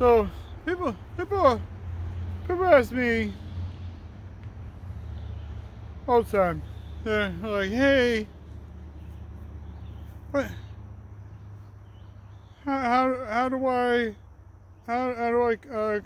So people ask me all the time. They're like, "Hey, what? How do I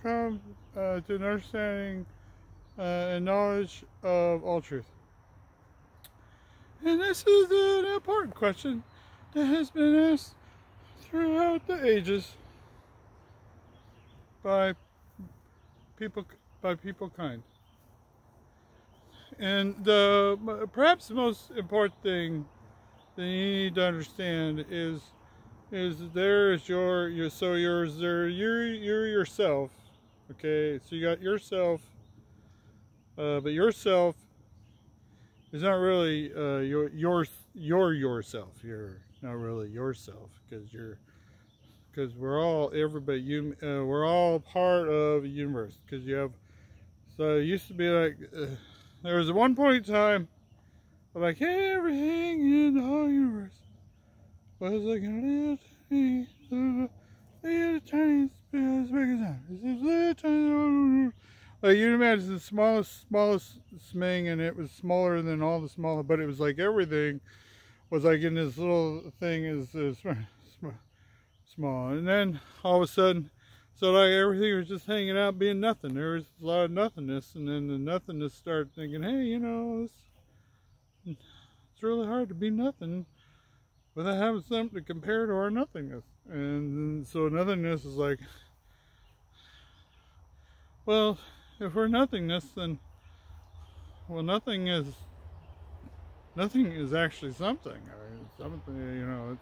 come to an understanding and knowledge of all truth?" And this is an important question that has been asked throughout the ages by people kind. And perhaps the most important thing that you need to understand is there is you're yourself. Okay, so you got yourself, but yourself is not really yourself. You're not really yourself because we're all we're all part of a universe. Because you have, so it used to be like there was one point in time of like, hey, everything in the whole universe was like a little tiny as big as that. It's this little tiny, like you imagine the smallest thing, and it was smaller than all the smaller, but it was like everything was like in this little thing is small, and then all of a sudden, so like everything was just hanging out being nothing. There was a lot of nothingness, and then the nothingness started thinking, hey, you know, it's really hard to be nothing without having something to compare to our nothingness. And so nothingness is like, well, if we're nothingness, then, well, nothing is actually something. I mean, something, you know,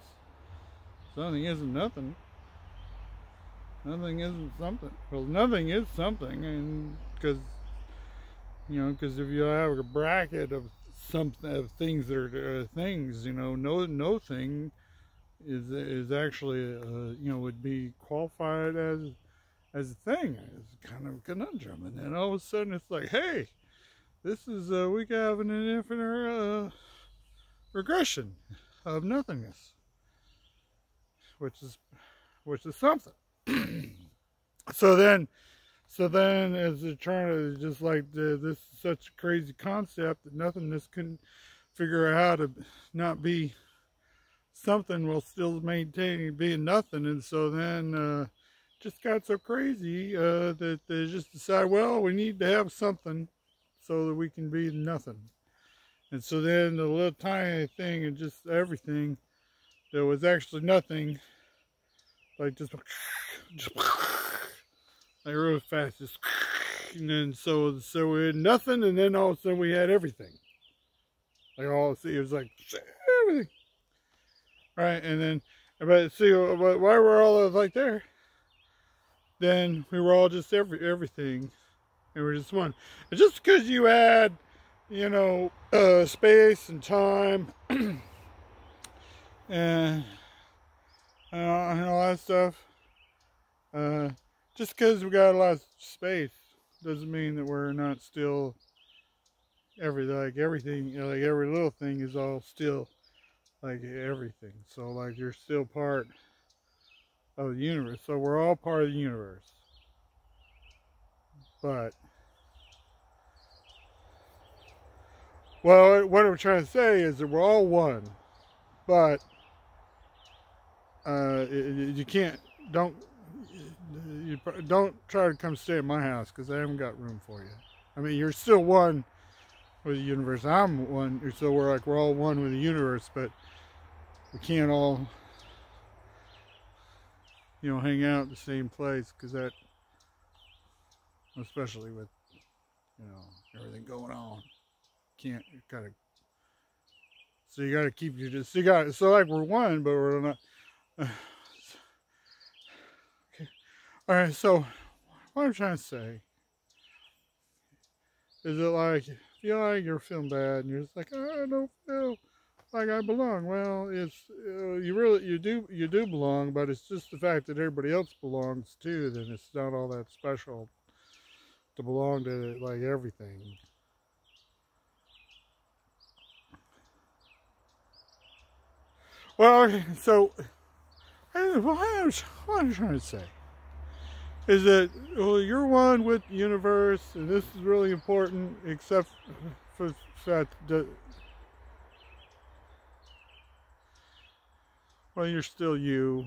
something isn't nothing. Nothing isn't something. Well, nothing is something, and because if you have a bracket of things that are things, you know, no thing is actually would be qualified as a thing. It's kind of a conundrum, and then all of a sudden it's like, hey, this is we have an infinite regression of nothingness, which is something. So then as they're trying to just like this is such a crazy concept that nothingness couldn't figure out how to not be something while still maintaining being nothing, and so then just got so crazy that they just decide, well, we need to have something so that we can be nothing. And so then the little tiny thing and just everything that was actually nothing, like just like real fast, just, and then so we had nothing, and then all of a sudden we had everything. Like all see, it was like everything, right? And then, but see, why were all of like there? Then we were all just everything, and we're just one. And just because you add, you know, space and time, and all that stuff. Just because we got a lot of space doesn't mean that we're not still everything, like every little thing is all still like everything. So like you're still part of the universe. So we're all part of the universe. But, well, what I'm trying to say is that we're all one. But you can't, don't try to come stay at my house because I haven't got room for you. I mean, you're still one with the universe. I'm one, so we're all one with the universe, but we can't all, you know, hang out in the same place because that, especially with, you know, everything going on, can't, you gotta, so you gotta keep so like we're one, but we're not. Okay. All right, so what I'm trying to say is that like if you like you're feeling bad and you're just like, oh, I don't feel like I belong. Well, it's you do belong, but it's just the fact that everybody else belongs too. Then it's not all that special to belong to like everything. Well, okay, so what I'm trying to say is that, well, you're one with the universe, and this is really important, except for that, well, you're still you,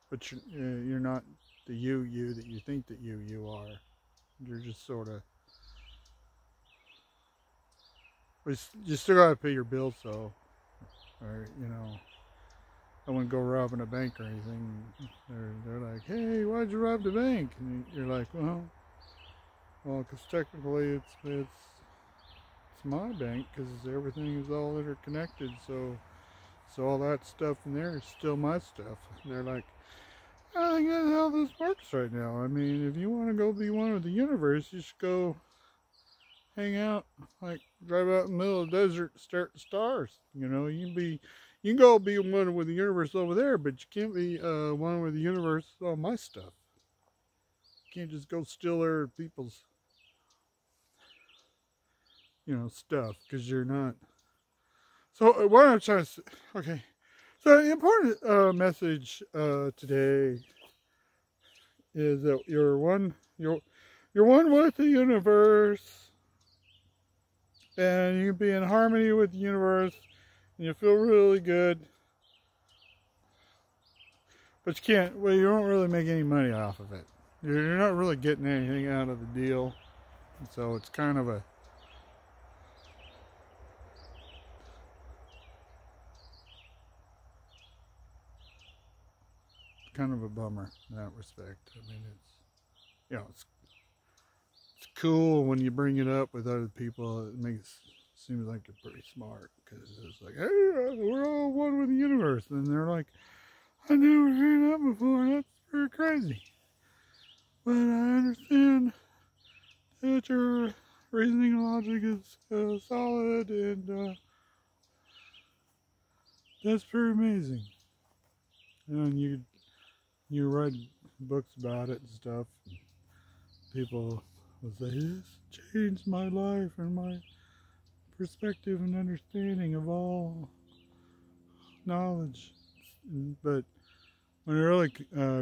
but you're not the you that you think that you are. You're just sort of, you still gotta pay your bills, so, or I wouldn't go robbing a bank or anything. They're like, hey, why'd you rob the bank? And you're like, well, because technically it's my bank because everything is all interconnected. So all that stuff in there is still my stuff. And they're like, I think that's how this works right now. I mean, if you want to go be one with the universe, you should go hang out, like drive out in the middle of the desert, stare at the stars. You can go be one with the universe over there, but you can't be one with the universe with all my stuff. You can't just go steal other people's, stuff because you're not. So what I'm trying to say, okay. So the important message today is that you're one with the universe, and you can be in harmony with the universe, and you feel really good. But you can't. Well, you don't really make any money off of it. You're not really getting anything out of the deal, so it's kind of a. Kind of a bummer in that respect. I mean, it's cool when you bring it up with other people. It seems like you're pretty smart because it's like, hey, we're all one with the universe, and they're like, I never heard that before. That's pretty crazy. But I understand that your reasoning and logic is solid, and that's pretty amazing. And you write books about it and stuff. People will say, this changed my life and my perspective and understanding of all knowledge. But when it really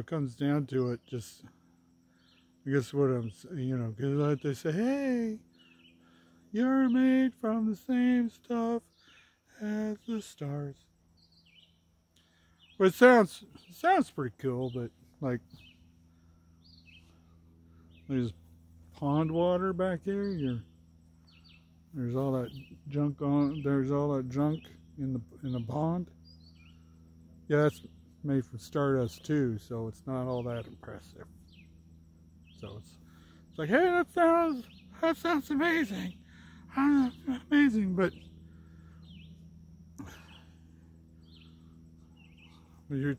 comes down to it, just, I guess what I'm, because like they say, hey, you're made from the same stuff as the stars. But it sounds pretty cool, but like, there's pond water back there. There's all that junk in the pond. Yeah, that's made from stardust too, so it's not all that impressive. So it's like, hey, that sounds amazing, amazing, but you're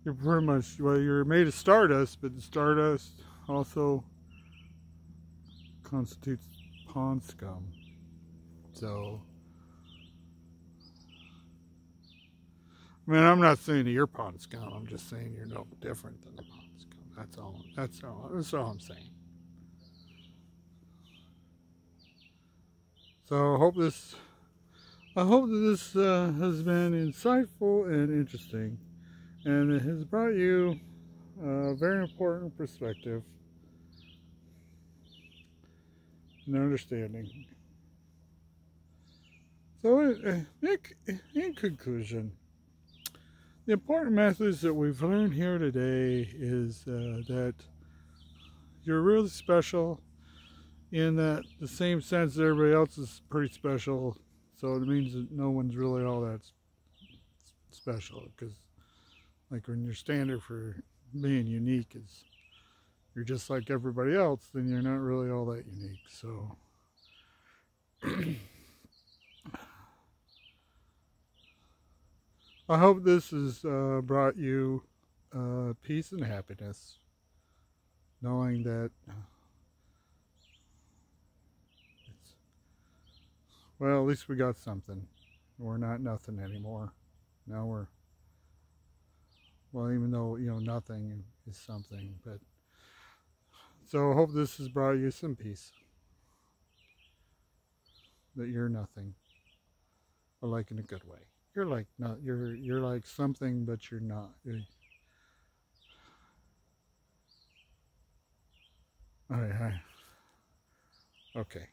pretty much, well, you're made of stardust, but the stardust also constitutes pond scum. So, I mean, I'm not saying that you're pond scum. I'm just saying you're no different than the pond scum. That's all I'm saying. So I hope that this has been insightful and interesting, and it has brought you a very important perspective and understanding. So, in conclusion, the important message that we've learned here today is that you're really special, in that the same sense that everybody else is pretty special. So it means that no one's really all that special, because like when your standard for being unique is you're just like everybody else, then you're not really all that unique. So I hope this has brought you peace and happiness, knowing that well, at least we got something. We're not nothing anymore. Now we're, well, even though, nothing is something, but, so I hope this has brought you some peace. That you're nothing. But like in a good way. You're like you're like something, but you're not. I, okay.